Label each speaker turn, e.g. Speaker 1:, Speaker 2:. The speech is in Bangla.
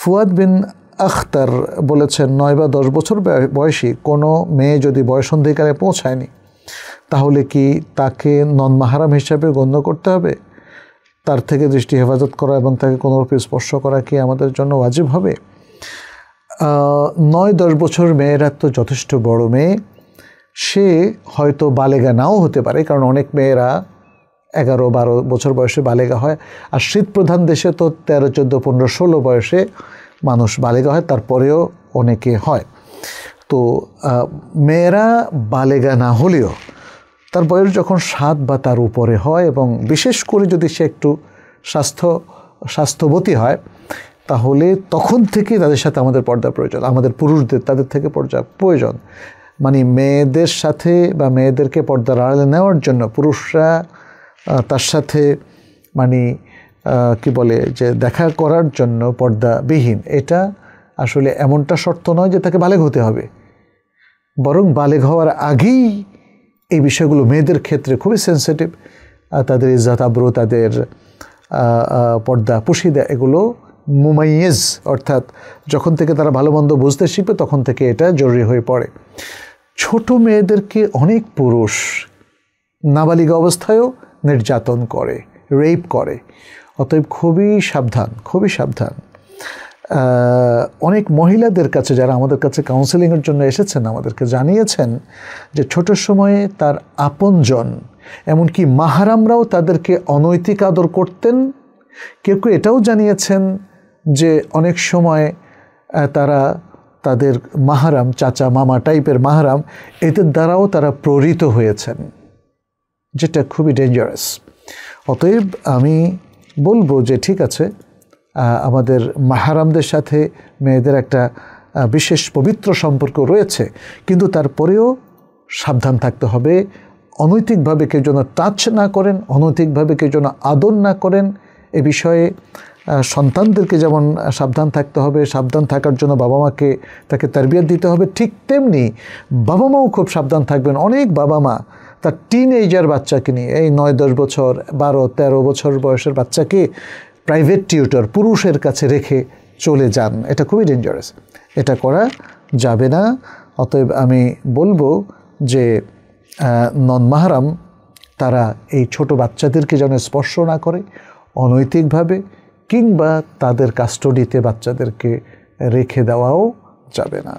Speaker 1: ফুয়াদ বিন আখতার বলেছেন 9 বা 10 বছর বয়সী কোনো মেয়ে যদি বয়সন্ধিকালে পৌঁছায়নি তাহলে কি তাকে নন মাহরাম হিসাবে গণ্য করতে হবে? তার থেকে দৃষ্টি হেফাজত করা এবং তাকে কোনোরূপে স্পর্শ করা কি আমাদের জন্য ওয়াজিব হবে? 9-10 বছর মেয়েরা তো যথেষ্ট বড় মেয়ে, সে হয়তো বালেগা নাও হতে পারে, কারণ অনেক মেয়েরা 11-12 বছর বয়সে বালেগা হয়। আর শীত প্রধান দেশে তো 13, 14, 15, 16 বয়সে মানুষ বালেগা হয়, তারপরেও অনেকে হয়। তো মেয়েরা বালেগা না হলেও তার বয়স যখন 7 বা তার উপরে হয়, এবং বিশেষ করে যদি সে একটু স্বাস্থ্যবতী হয়, তাহলে তখন থেকেই তাদের সাথে আমাদের পর্দা প্রয়োজন, আমাদের পুরুষদের তাদের থেকে পর্দা প্রয়োজন। মানে মেয়েদের সাথে বা মেয়েদেরকে পর্দার আড়ালে নেওয়ার জন্য পুরুষরা তার সাথে মানে কি বলে যে দেখা করার জন্য পর্দাবিহীন, এটা আসলে এমনটা শর্ত নয় যে তাকে বালেগ হতে হবে, বরং বালেগ হওয়ার আগেই এই বিষয়গুলো মেয়েদের ক্ষেত্রে খুবই সেন্সিটিভ। তাদের ইজ্জত আবরু, তাদের পর্দা পুশিদা, এগুলো মুমাইয়েজ, অর্থাৎ যখন থেকে তারা ভালো মন্দ বুঝতে শিখবে তখন থেকে এটা জরুরি হয়ে পড়ে। ছোট মেয়েদেরকে অনেক পুরুষ নাবালিকা অবস্থায়ও নির্যাতন করে, রেপ করে, অতএব খুবই সাবধান, খুবই সাবধান। অনেক মহিলাদের কাছে যারা আমাদের কাছে কাউন্সেলিংয়ের জন্য এসেছেন আমাদেরকে জানিয়েছেন যে ছোট সময়ে তার আপনজন, এমনকি মাহারামরাও তাদেরকে অনৈতিক আদর করতেন। কেউ কেউ এটাও জানিয়েছেন যে অনেক সময় তারা তাদের মাহারাম, চাচা মামা টাইপের মাহারাম, এদের দ্বারাও তারা প্ররীত হয়েছেন, যেটা খুবই ডেঞ্জারাস। অতএব আমি বলবো যে ঠিক আছে, আমাদের মাহারামদের সাথে মেয়েদের একটা বিশেষ পবিত্র সম্পর্ক রয়েছে, কিন্তু তারপরেও সাবধান থাকতে হবে, অনৈতিকভাবে কেউ যেন টাচ না করেন, অনৈতিকভাবে কেউ যেন আদর না করেন। এ বিষয়ে সন্তানদেরকে যেমন সাবধান থাকতে হবে, সাবধান থাকার জন্য বাবা মাকে তাকে তারবিয়ত দিতে হবে, ঠিক তেমনি বাবা মাও খুব সাবধান থাকবেন। অনেক বাবা মা তার টিনএজার বাচ্চাকে নিয়ে, এই 9-10 বছর 12-13 বছর বয়সের বাচ্চাকে প্রাইভেট টিউটর পুরুষের কাছে রেখে চলে যান, এটা খুবই ডেঞ্জারাস, এটা করা যাবে না। অতএব আমি বলবো যে নন মাহরাম তারা এই ছোট বাচ্চাদেরকে যেন স্পর্শ না করে অনৈতিকভাবে, কিংবা তাদের কাস্টডিতে বাচ্চাদেরকে রেখে দেওয়াও যাবে না।